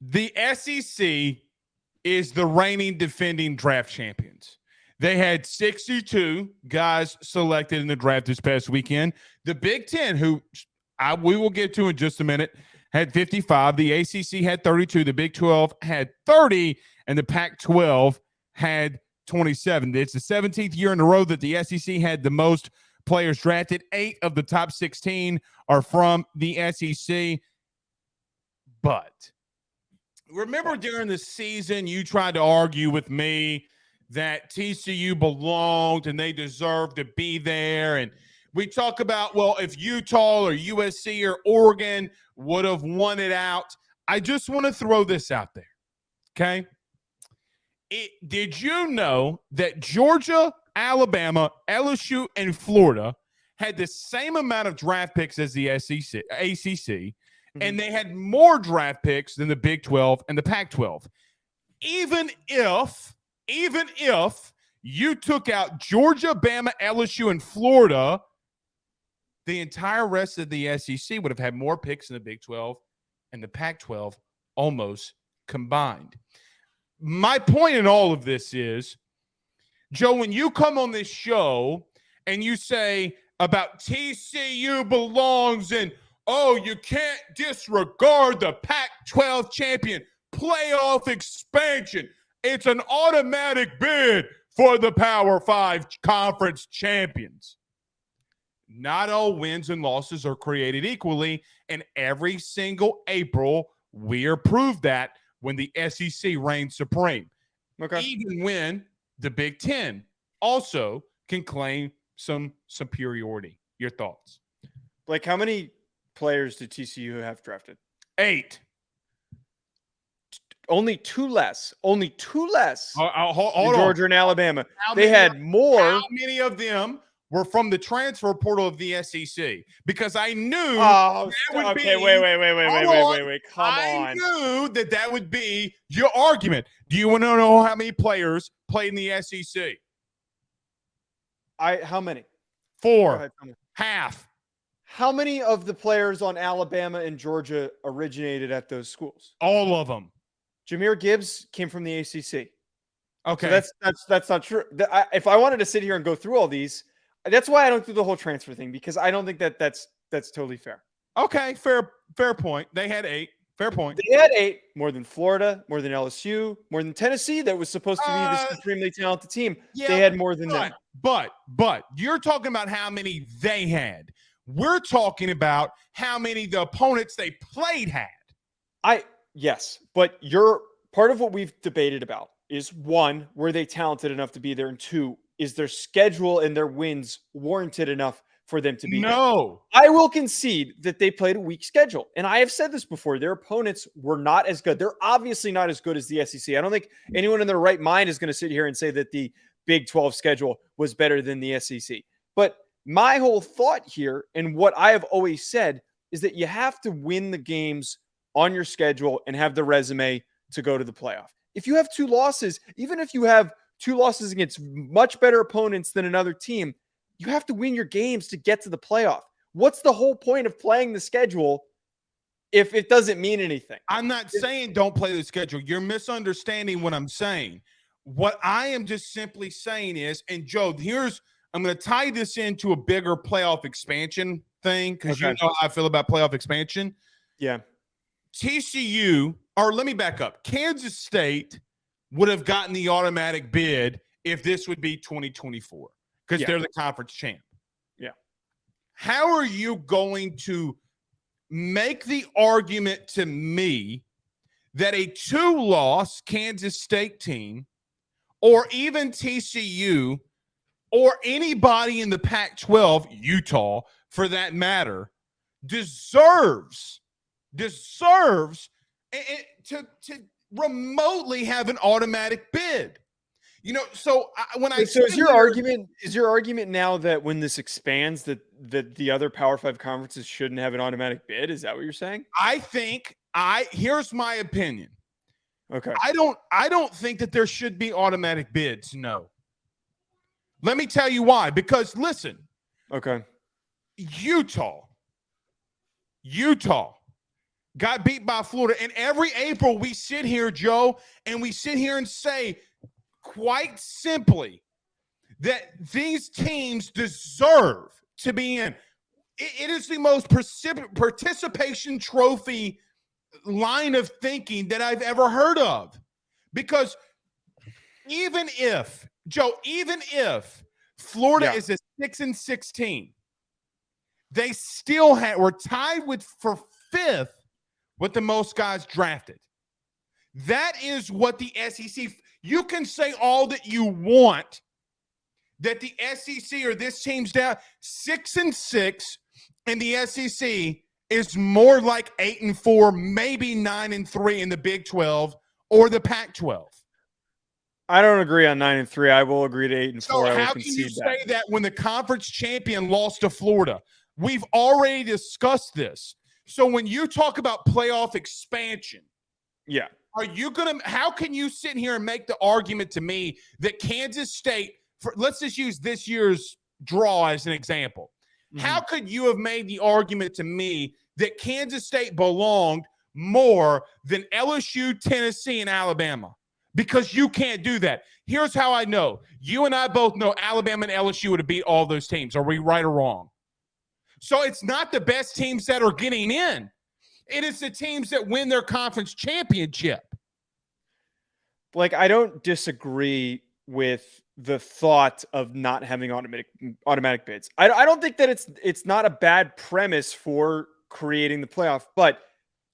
The SEC is the reigning defending draft champions. They had 62 guys selected in the draft this past weekend. The Big Ten, who we will get to in just a minute, had 55. The ACC had 32. The Big 12 had 30. And the Pac-12 had 27. It's the 17th year in a row that the SEC had the most players drafted. 8 of the top 16 are from the SEC. But remember during the season, you tried to argue with me that TCU belonged and they deserved to be there. And we talk about, well, if Utah or USC or Oregon would have won it out. I just want to throw this out there, okay? Did you know that Georgia, Alabama, LSU, and Florida had the same amount of draft picks as the ACC, and they had more draft picks than the Big 12 and the Pac-12? Even if you took out Georgia, Bama, LSU, and Florida, the entire rest of the SEC would have had more picks than the Big 12 and the Pac-12 almost combined. My point in all of this is, Joe, when you come on this show and you say about TCU belongs and, oh, you can't disregard the Pac-12 champion, playoff expansion, it's an automatic bid for the Power 5 conference champions. Not all wins and losses are created equally, and every single April, we are proved that when the SEC reigns supreme. Okay. Even when the Big Ten also can claim some superiority. Your thoughts? Like, how many players did TCU have drafted? 8. Only 2 less. Hold on. Georgia and Alabama. They had more. How many of them were from the transfer portal of the SEC? Because I knew Wait. Come on. I knew that would be your argument. Do you want to know how many players played in the SEC? How many? 4. Half. How many of the players on Alabama and Georgia originated at those schools? All of them. Jahmyr Gibbs came from the ACC. Okay. So that's not true. If I wanted to sit here and go through all these, that's why I don't do the whole transfer thing, because I don't think that's totally fair. Okay, fair point. They had 8. Fair point. They had 8, more than Florida, more than LSU, more than Tennessee, that was supposed to be this extremely talented team. Yeah, they had more than them. But you're talking about how many they had. We're talking about how many the opponents they played had. Yes, but you're part of what we've debated about is, 1, were they talented enough to be there? And 2, is their schedule and their wins warranted enough for them to be there? No. I will concede that they played a weak schedule. And I have said this before. Their opponents were not as good. They're obviously not as good as the SEC. I don't think anyone in their right mind is going to sit here and say that the Big 12 schedule was better than the SEC. But my whole thought here, and what I have always said, is that you have to win the games on your schedule and have the resume to go to the playoff. If you have 2 losses, even if you have 2 losses against much better opponents than another team, you have to win your games to get to the playoff. What's the whole point of playing the schedule if it doesn't mean anything? I'm not saying don't play the schedule. You're misunderstanding what I'm saying. What I am just simply saying is, and Joe, I'm going to tie this into a bigger playoff expansion thing, because you know how I feel about playoff expansion. Yeah. TCU, or let me back up. Kansas State would have gotten the automatic bid if this would be 2024, because they're the conference champ. Yeah. How are you going to make the argument to me that a 2-loss Kansas State team, or even TCU, or anybody in the Pac-12, Utah for that matter, deserves to remotely have an automatic bid? You know, so is your argument now that when this expands that the other Power 5 conferences shouldn't have an automatic bid? Is that what you're saying? Here's my opinion. Okay. I don't think that there should be automatic bids. No. Let me tell you why. Because listen. Okay. Utah got beat by Florida. And every April we sit here, Joe, and we sit here and say quite simply that these teams deserve to be in. It is the most participation trophy line of thinking that I've ever heard of. Because even if, Joe, even if Florida is a 6-6 team, they still were tied for fifth with the most guys drafted. That is what the SEC, you can say all that you want that the SEC or this team's down 6-6, and the SEC is more like 8-4, maybe 9-3 in the Big 12 or the Pac-12. I don't agree on 9-3. I will agree to 8-4. So how can you say that when the conference champion lost to Florida? We've already discussed this. So when you talk about playoff expansion, how can you sit here and make the argument to me that Kansas State, let's just use this year's draw as an example. How could you have made the argument to me that Kansas State belonged more than LSU, Tennessee, and Alabama? Because you can't do that. Here's how I know. You and I both know Alabama and LSU would have beat all those teams. Are we right or wrong? So it's not the best teams that are getting in. It is the teams that win their conference championship. Like, I don't disagree with the thought of not having automatic bids. I don't think that it's not a bad premise for creating the playoff, but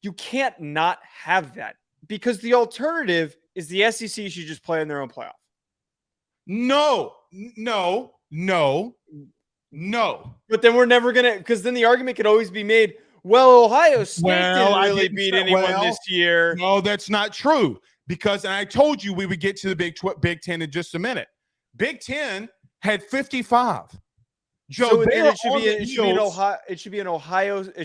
you can't not have that because the alternative is the SEC should just play in their own playoff. No. But then we're never going to, because then the argument could always be made, well, Ohio State didn't really beat anyone this year. No, that's not true. Because, and I told you we would get to the Big Ten in just a minute. Big Ten had 55. Joe, so it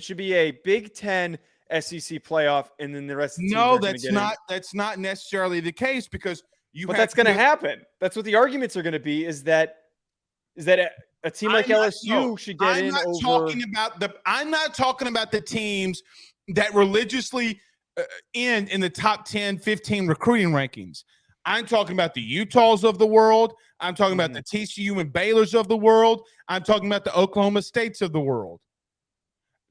should be a Big Ten SEC playoff, and then the rest of the teams that's not necessarily the case because that's going to happen. That's what the arguments are going to be. Is that a team like LSU should get in over. I'm not talking about the teams that religiously in the top 10, 15 recruiting rankings. I'm talking about the Utahs of the world. I'm talking about the TCU and Baylors of the world. I'm talking about the Oklahoma States of the world.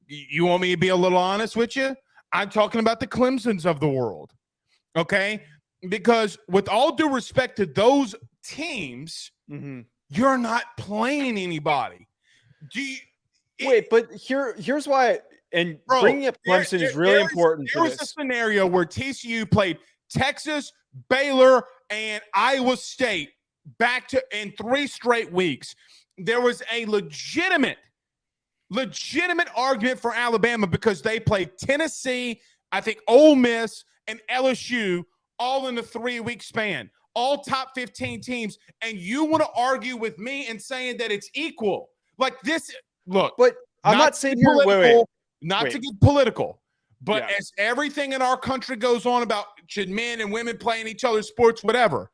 You want me to be a little honest with you? I'm talking about the Clemsons of the world. Okay? Because with all due respect to those teams, you're not playing anybody. But here's why. And bringing up Clemson is really important. There was a scenario where TCU played Texas, Baylor, and Iowa State in 3 straight weeks. There was a legitimate argument for Alabama because they played Tennessee, I think Ole Miss, and LSU all in a 3-week span, all top 15 teams. And you want to argue with me and saying that it's equal. Like this, look. But I'm not saying here, to get political, but as everything in our country goes on about should men and women playing each other's sports, whatever,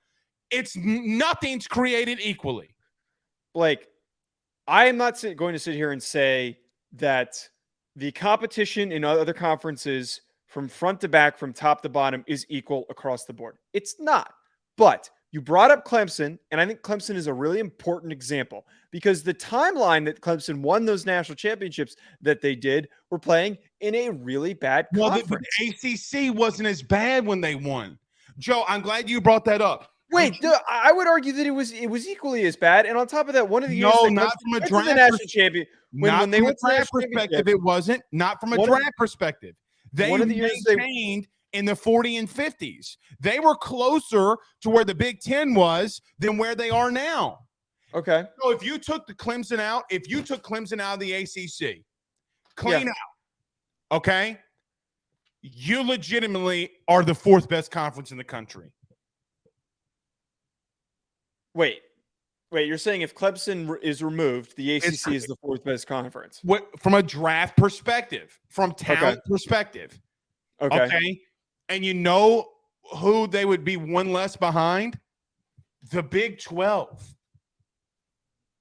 nothing's created equally. Blake, I am not going to sit here and say that the competition in other conferences from front to back, from top to bottom, is equal across the board. It's not. But you brought up Clemson, and I think Clemson is a really important example because the timeline that Clemson won those national championships that they did were playing in a really bad conference. Well, the ACC wasn't as bad when they won. Joe, I'm glad you brought that up. Wait, I would argue that it was equally as bad. And on top of that, one of the years not from a draft national champion when they went to the national perspective, it wasn't. Not from a draft perspective. They maintained in the 40 and 50s. They were closer to where the Big Ten was than where they are now. Okay. So if you took Clemson out of the ACC, clean out, okay, you legitimately are the 4th best conference in the country. Wait, you're saying if Clemson is removed, the ACC is the 4th best conference? From a draft perspective, from talent perspective. Okay. And you know who they would be one less behind? The Big 12.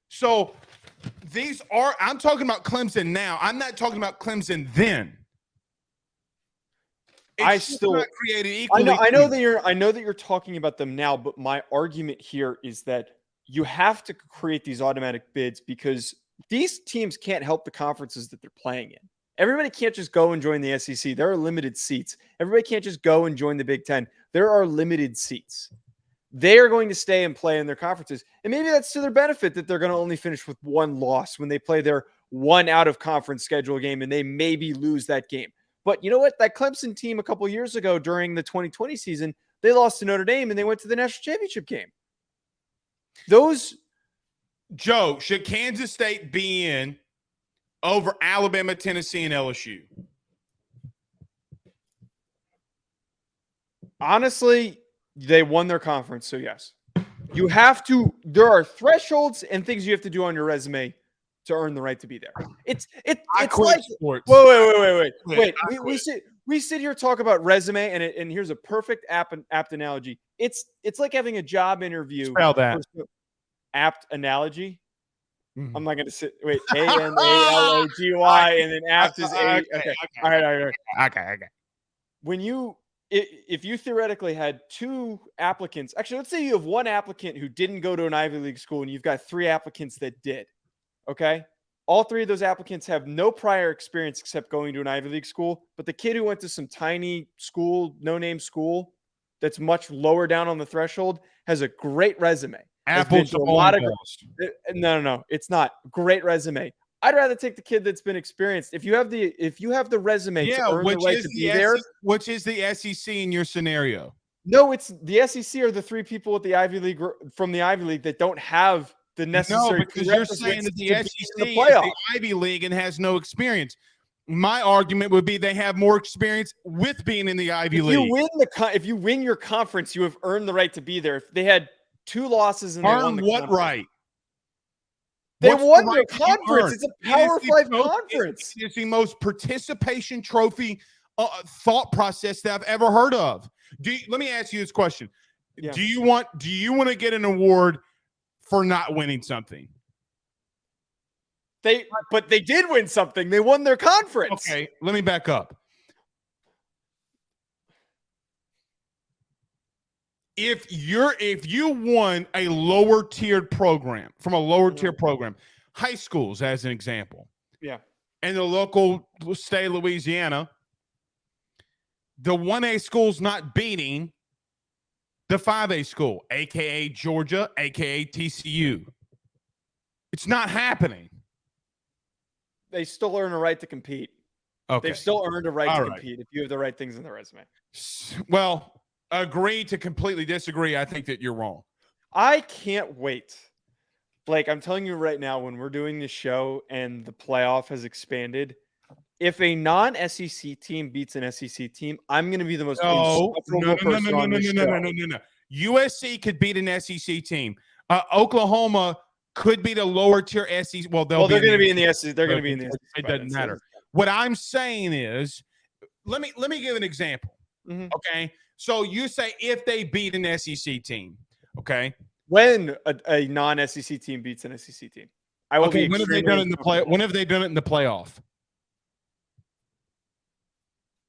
So I'm talking about Clemson now. I'm not talking about Clemson then. It's just not created I equally. know that you're talking about them now, but my argument here is that you have to create these automatic bids because these teams can't help the conferences that they're playing in. Everybody can't just go and join the SEC. There are limited seats. Everybody can't just go and join the Big Ten. There are limited seats. They are going to stay and play in their conferences. And maybe that's to their benefit that they're going to only finish with one loss when they play their one out of conference schedule game and they maybe lose that game. But you know what? That Clemson team a couple years ago during the 2020 season, they lost to Notre Dame and they went to the national championship game. Joe, should Kansas State be in over Alabama, Tennessee, and LSU? Honestly, they won their conference, so yes. You have to. There are thresholds and things you have to do on your resume to earn the right to be there. It's like sports. Wait. We sit here talk about resume, and here's a perfect apt analogy. It's like having a job interview. Spell that. Apt analogy. I'm not going to sit. Wait, ANALOGY, and then apt is A. Okay. All right. Okay. If you theoretically had two applicants, actually, let's say you have one applicant who didn't go to an Ivy League school, and you've got three applicants that did. Okay. All three of those applicants have no prior experience except going to an Ivy League school. But the kid who went to some tiny school, no-name school that's much lower down on the threshold has a great resume. Apples to a lot of no, it's not. Great resume. I'd rather take the kid that's been experienced. If you have the resume to earn the right to be there. Which is the SEC in your scenario? No, it's the SEC are the three people at the Ivy League from the Ivy League that don't have the necessary. No, because you're saying that the SEC is the Ivy League and has no experience. My argument would be they have more experience with being in the Ivy League. If you win your conference, you have earned the right to be there. If they had two losses and they won the what conference, right? They won their conference. It's a Power 5 conference. It's the most participation trophy thought process that I've ever heard of. Let me ask you this question: yeah. Do you want to get an award for not winning something? But they did win something. They won their conference. Okay, let me back up. If you won a lower tiered program from a lower tier program, high schools as an example, and the local state of Louisiana, the 1A school's not beating the 5A school, aka Georgia, aka TCU. It's not happening. They still earn a right to compete. Okay. They've still earned a right to compete if you have the right things in the resume. Well, agree to completely disagree. I think that you're wrong. I can't wait. Blake, I'm telling you right now, when we're doing this show and the playoff has expanded, if a non-SEC team beats an SEC team, I'm going to be the most insufferable person on this show. No. USC could beat an SEC team. Oklahoma could be the lower tier SEC. Well, they're going to be in the SEC. They're going to be in the SEC. It doesn't matter. What I'm saying is, let me give an example. Mm-hmm. Okay, so you say if they beat an SEC team, okay, when a non-SEC team beats an SEC team, I will be. When have they done it in the play? When have they done it in the playoff?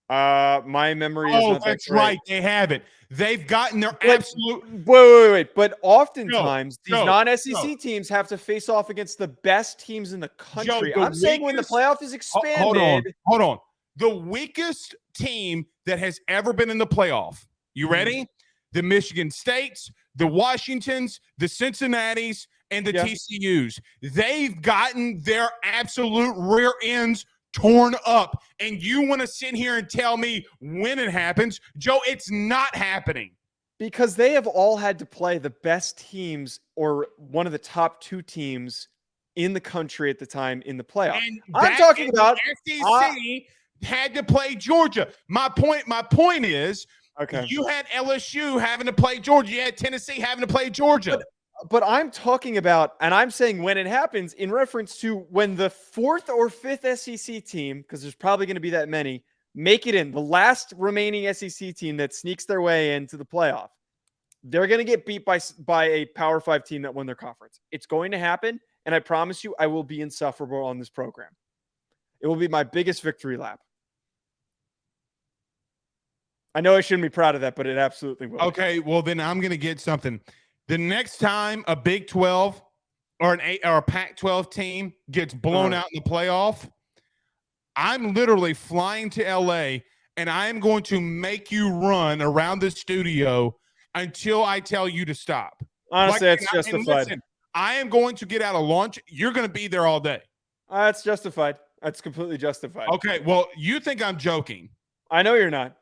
My memory is not that's right. They haven't. They've gotten their absolute. Wait. But oftentimes these non-SEC teams have to face off against the best teams in the country. I'm saying when the playoff is expanded. Hold on. The weakest team that has ever been in the playoff. You ready? The Michigan States, the Washingtons, the Cincinnatis, and the TCUs. They've gotten their absolute rear ends torn up, and you want to sit here and tell me when it happens? Joe, it's not happening. Because they have all had to play the best teams or one of the top two teams in the country at the time in the playoff. And I'm talking about SEC had to play Georgia. My point is, you had LSU having to play Georgia. You had Tennessee having to play Georgia. But I'm talking about, and I'm saying when it happens in reference to when the fourth or fifth SEC team, because there's probably going to be that many, make it in. The last remaining SEC team that sneaks their way into the playoff, they're going to get beat by a Power 5 team that won their conference. It's going to happen, and I promise you I will be insufferable on this program. It will be my biggest victory lap. I know I shouldn't be proud of that, but it absolutely will. Okay, well then I'm going to get something. The next time a Big 12 or a Pac-12 team gets blown out in the playoff, I'm literally flying to LA and I am going to make you run around the studio until I tell you to stop. Honestly, that's justified. Listen, I am going to get out of lunch. You're going to be there all day. That's justified. That's completely justified. Okay, well, you think I'm joking. I know you're not.